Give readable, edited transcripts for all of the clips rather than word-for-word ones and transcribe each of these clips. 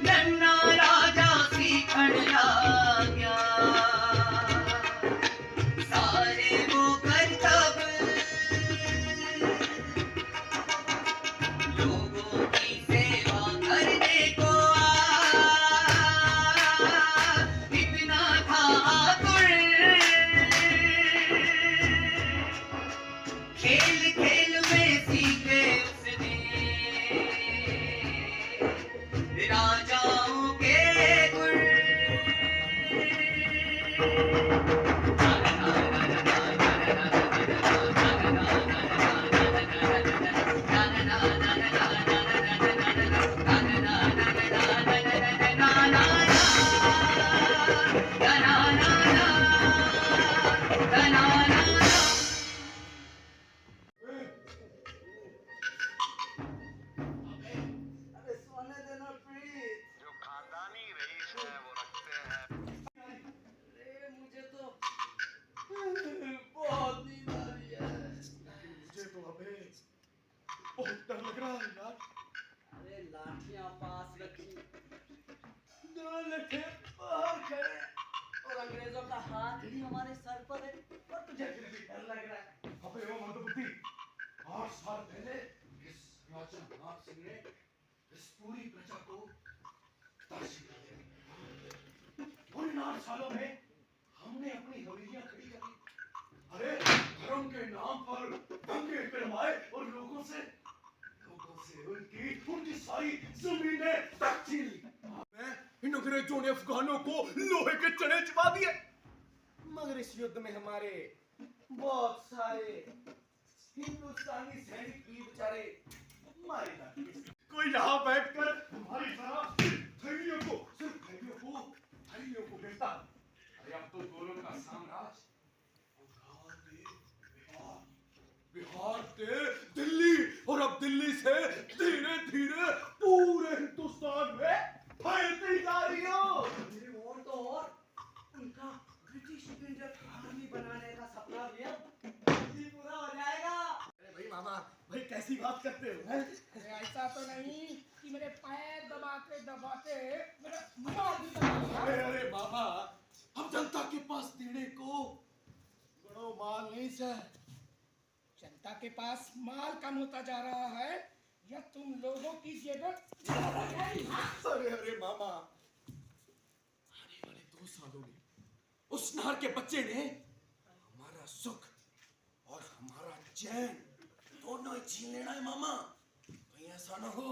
नन्ना राजा सीखण लाग्या सारे वो करतब लोगों की सेवा करने को इतना था आतुर खेल खेल में सीखे उसने राजाओं के गुण अरे सोने देना प्लीज। जो खानदानी रईस है वो रखते हैं। अरे मुझे तो बहुत नींद आ रही है। मुझे तो अबे बहुत डर लग रहा है यार। अरे लाठियां पास रखी, दो लठे बाहर खड़े और अंग्रेजों का हाथ भी हमारे सर पर है और तुझे फिर भी डर लग रहा है। अबे ओ मंदबुद्धि, 8 साल पहले इस राजा नाग सिंह ने इस पूरी प्रजा को ताशी कर दिया और इन 8 सालों में हमने अपनी हवेलियां खड़ी करी। अरे धर्म के नाम पर दंगे करवाए और लोगों से उनकी सारी जमीनें तक छीन ली। इन अंग्रेजों ने अफगानों को लोहे के चने चबा दिए। मगर इस युद्ध में हमारे बहुत सारे हिंदुस्तानी सैनिक भी बेचारे मारे जाते। कोई यहाँ बैठकर हमारी तरह थैलियों को गिरता। अरे अब तो दोनों का साम्राज्य बिहार से दिल्ली और अब दिल्ली से धीरे धीरे पूरे हिंदुस्तान में फैलती जा रही हो। और तो और उनका ब्रिटिश इंडियन आर्मी बनाने का सपना भी अब जल्दी पूरा हो जाएगा। अरे भाई मामा, भाई कैसी बात करते हो हैं? ऐसा तो नहीं कि मेरे पैर दबाते दबाते मेरा मुंह भी दबा दिया। अरे मामा, हम जनता के पास देने को बड़ो माल नहीं सर। जनता के पास माल कम होता जा रहा है या तुम लोगों की जेबें? अरे मामा, आने वाले 2 सालों में उस नहर के बच्चे ने हमारा सुख और हमारा चैन दोनों ही छीन लेना है मामा। कहीं ऐसा ना हो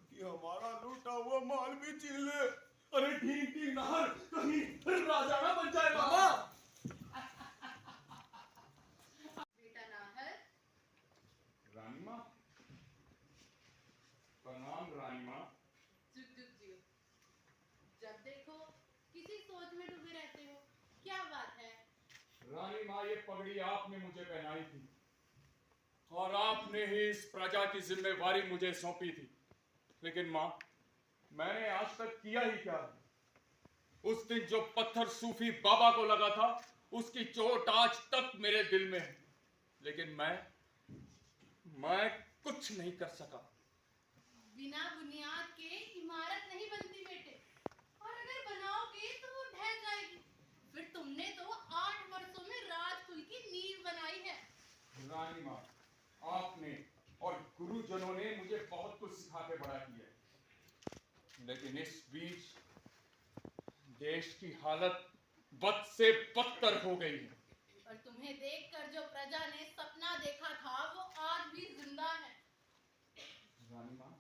कि हमारा लूटा हुआ माल भी छीन ले। अरे ठीक ठीक नहर कहीं राजा ना बन जाए मामा। बेटा नाहर, रानी माँ, प्रणाम रानी माँ। जुग जुग जियो। जब देखो किसी सोच में डूबे रहते हो, क्या बात है? रानी माँ, ये पगड़ी आपने मुझे पहनाई थी और आपने ही इस प्रजा की जिम्मेवारी मुझे सौंपी थी। लेकिन माँ, मैंने आज तक किया ही क्या? उस दिन जो पत्थर सूफी बाबा को लगा था उसकी चोट आज तक मेरे दिल में है। लेकिन मैं कुछ नहीं कर सका। बिना बुनियाद के इमारत नहीं बनती बेटे, और अगर बनाओगे तो वो ढह जाएगी। फिर तुमने तो 8 वर्षों में राजकुल की नींव बनाई है। रानी माँ, आपने और गुरुजनों ने मुझे बहुत कुछ सिखा के बड़ा किया है। लेकिन इस बीच देश की हालत बद से बदतर हो गई है। और तुम्हें देखकर जो प्रजा ने सपना देखा था वो आज भी जिंदा है। रानी माँ,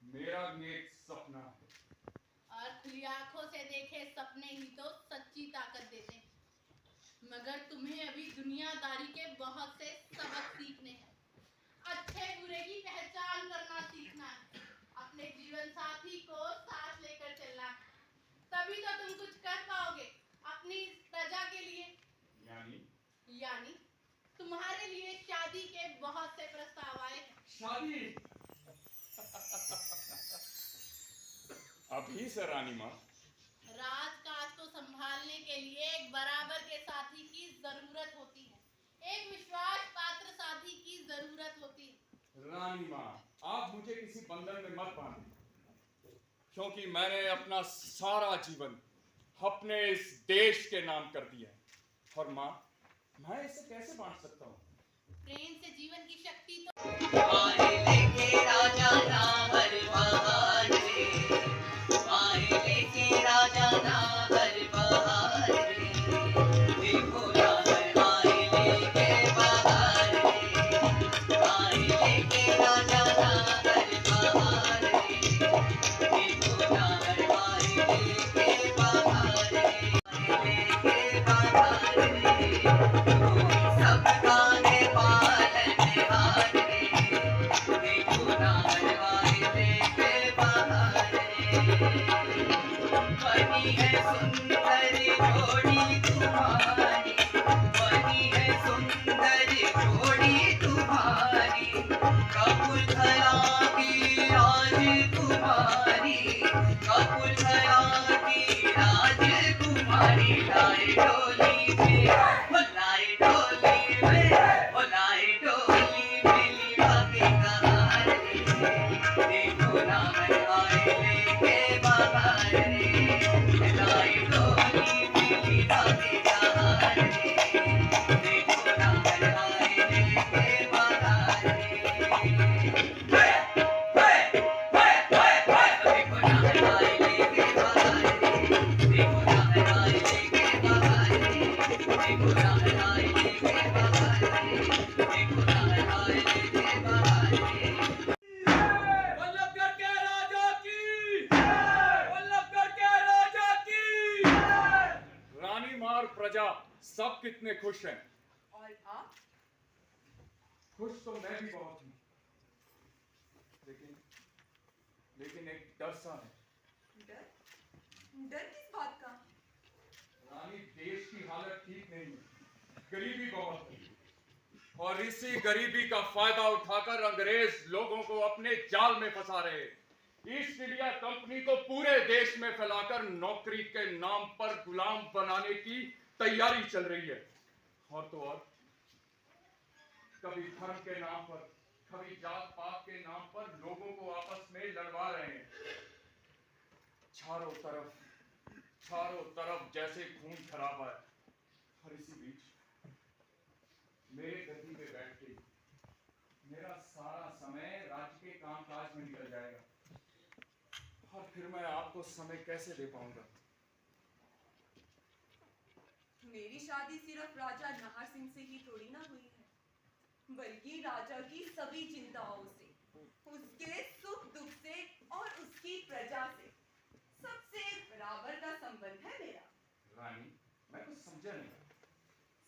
मेरा भी एक सपना है। और खुली आंखों से देखे सपने ही तो सच्ची ताकत देते हैं। मगर तुम्हें अभी दुनियादारी के बहुत से सबक सीखने हैं। अच्छे बुरे की पहचान करना सीखना है। अपने जीवन साथी को साथ लेकर चलना है। तभी तो तुम कुछ कर पाओगे अपनी प्रजा के लिए। यानी तुम्हारे लिए शादी के बहुत से प्रस्ताव आए हैं। शादी? अभी से रानी माँ? राजकाज को संभालने के लिए एक बराबर के साथी की जरूरत होती है। एक विश्वास पात्र साथी की जरूरत होती है। रानी माँ, आप मुझे किसी बंधन में मत बांधिए। क्योंकि मैंने अपना सारा जीवन अपने इस देश के नाम कर दिया है। और माँ, मैं इसे कैसे बांट सकता हूँ? प्रेम से जीवन की शक्ति तो आए लेके राजा नाहर बहार रे, आए लेके राजा नाहर बहार रे, देखो नाहर आए लेके बहार रे, आए लेके राजा नाहर बहार रे, देखो नाहर आए लेके बहार रे, आए लेके बहार रे, सबका ने पालनहार रे, देखो नाहर आए लेके बहार रे, बनी है सुंदर जोड़ी तुम्हारी, बनी है सुंदर जोड़ी तुम्हारी, कपूरथला की राज कुमारी, कपूरथला की राजकुमारी, लाए डोली में, ओ लाए डोली में, ओ लाए डोली में लीला के कहार रे, देखो नाहर आए लेके बहार रे, लाए डोली में लीला के कहार रे, देखो नाहर आए लेके बहार रे, देखो नाहर आए लेके बहार रे, देखो नाहर आए लेके बहार रे, देखो नाहर आए लेके बहार रे, देखो नाहर आए लेके बहार रे। वल्लभगढ़ के राजा की, वल्लभगढ़ के राजा की। रानी मार प्रजा सब कितने खुश हैं। और आप? खुश तो मैं भी बहुत हूँ, लेकिन लेकिन एक डर सा है। डर? डर किस बात का? रानी, देश की हालत ठीक नहीं है, गरीबी बहुत है, और इसी गरीबी का फायदा उठाकर अंग्रेज लोगों को अपने जाल में फंसा रहे हैं। ईस्ट इंडिया कंपनी को पूरे देश में फैलाकर नौकरी के नाम पर गुलाम बनाने की तैयारी चल रही है। और तो और, कभी धर्म के नाम पर, कभी जात पात के नाम पर लोगों को आपस में लड़वा रहे हैं। चारों तरफ जैसे खून खराबा है। और इसी बीच मेरे गद्दी पे बैठ के मेरा सारा समय राज्य के कामकाज में निकल जाएगा, और फिर मैं आपको समय कैसे दे पाऊंगा? मेरी शादी सिर्फ राजा नाहर सिंह से ही थोड़ी ना हुई है, बल्कि राजा की सभी चिंताओं से, उसके सुख दुख से और उसकी प्रजा से सबसे बराबर का संबंध है मेरा। रानी, मैं कुछ समझा नहीं।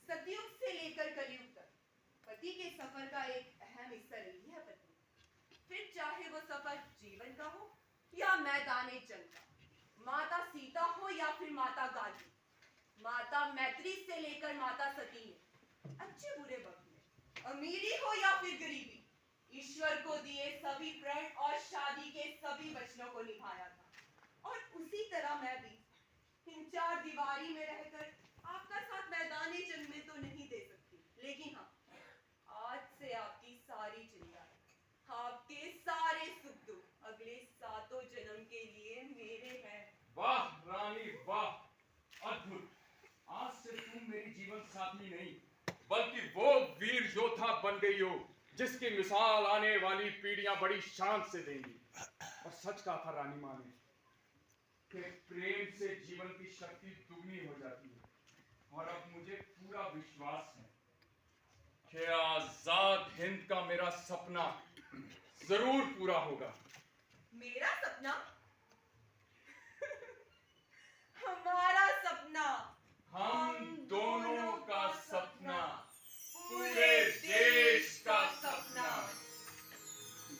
सतयुग से लेकर कलयुग तक पति के सफर का एक अहम हिस्सा रही है पत्नी, फिर चाहे वो सफर जीवन का हो या मैदाने जंग का, माता सीता हो या फिर माता गांधी, माता मैत्री से लेकर माता सती ने, अच्छे बुरे वक्त में, अमीरी हो या फिर गरीबी, ईश्वर को दिए सभी प्रण और शादी के सभी वचनों को निभाया था। और उसी तरह मैं भी इन चार दीवारी में रहकर आपका साथ मैदानी जंग में तो नहीं दे सकती, लेकिन हाँ, आज से आपकी सारी चिंताएं, आपके सारे सुख दुख अगले 7 जन्म के लिए मेरे हैं। वाह रानी, वाह, अद्भुत। आज से तुम मेरी जीवन साथी नहीं, बल्कि वो वीर योद्धा बन गई हो जिसकी मिसाल आने वाली पीढ़ियां बड़ी शान से देंगी। और सच कहा था रानी माँ ने कि प्रेम से जीवन की शक्ति दुगनी हो जाती है, और अब मुझे पूरा विश्वास है कि आजाद हिंद का मेरा सपना जरूर पूरा होगा। मेरा सपना? हमारा सपना, हम दोनों का सपना, पूरे देश का सपना।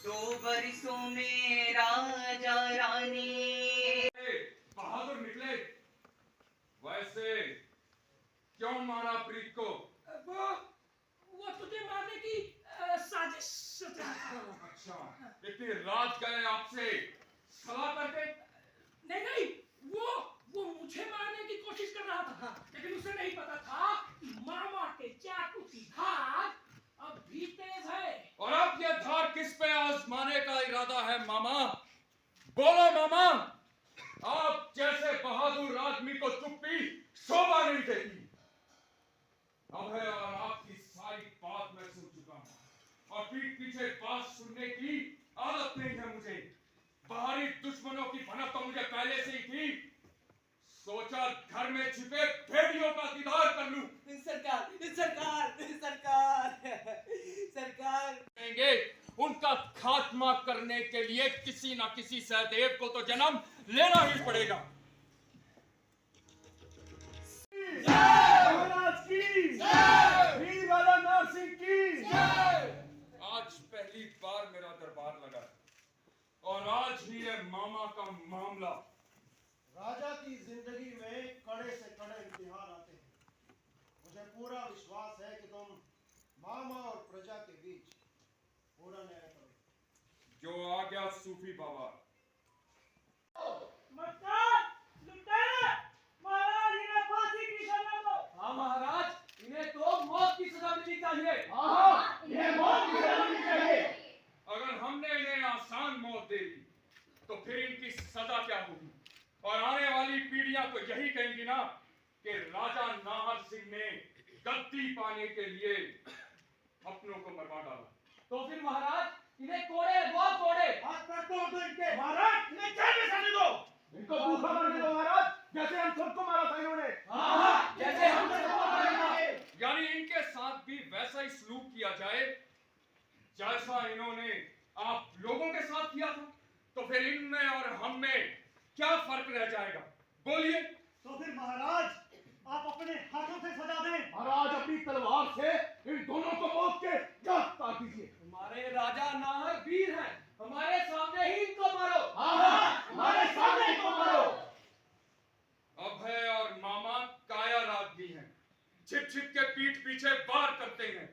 2 बरसों में राजा रानी। बहादुर निकले। वैसे क्यों मारा प्रीत को? वो तुझे मारने की साजिश सोच रहा था। अच्छा, इतनी रात गए आपसे सलाह करके? नहीं, वो मुझे मारने की कोशिश कर रहा था, लेकिन उसे नहीं पता था कि मामा के चाकू की धार अब भी तेज है। और अब यह धार किस पे आजमाने का इरादा है मामा? बोलो मामा, आप जैसे बहादुर आदमी को चुप्पी शोभा नहीं देती। अभय और आपकी सारी बात मैं सुन चुका हूं और पीठ पीछे बात सुनने की आदत नहीं है मुझे। बाहरी दुश्मनों की भनक तो मुझे पहले से ही थी। सोचा घर में छिपे भेड़ियों का दीदार कर लूं। सरकार करेंगे, उनका खात्मा करने के लिए किसी ना किसी सहदेव को तो जन्म लेना ही पड़ेगा। महाराज की वीर वाला नरसिंह की। आज पहली बार मेरा दरबार लगा और आज ही है मामा का मामला। राजा की जिंदगी में कड़े से कड़े इम्तिहान आते हैं। मुझे पूरा विश्वास है कि तुम मामा और प्रजा के बीच पूरा न्याय करोगे। जो आ गया सूफी बाबा। महाराज इन्हें फांसी की सजा दो। हाँ महाराज, इन्हें तो मौत की सजा मिलनी चाहिए। इन्हें मौत की सजा मिलनी चाहिए। अगर हमने इन्हें आसान मौत दे दी तो फिर इनकी सजा क्या होगी? और आने वाली पीढ़ियां तो यही कहेंगी ना कि राजा नाहर सिंह ने गद्दी पाने के लिए अपनों को मरवा डाला। तो फिर महाराज इन्हें कोड़े दो कोड़े। हाथ पैर तोड़ दो इनके। महाराज इन्हें जेल में सजा दो। इनको भूखा मारने दो महाराज, जैसे हम सबको मारा था इन्होंने। जैसे हम सबको मारेंगे। यानी इनके साथ भी वैसा ही सलूक किया जाए जैसा इन्होंने आप लोगों के साथ किया था। तो फिर इनमें और हम में क्या फर्क रह जाएगा? बोलिए। तो फिर महाराज आप अपने हाथों से सजा दें। महाराज अपनी तलवार से इन दोनों को मौत के घाट उतार दीजिए। हमारे राजा नाहर वीर हैं, हमारे सामने ही इनको मारो। हमारे सामने इनको मारो। अभय और मामा कायर आदमी हैं, छिप छिप के पीठ पीछे वार करते हैं।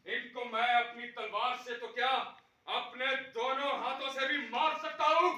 इनको मैं अपनी तलवार से तो क्या अपने दोनों हाथों से भी मार सकता हूँ।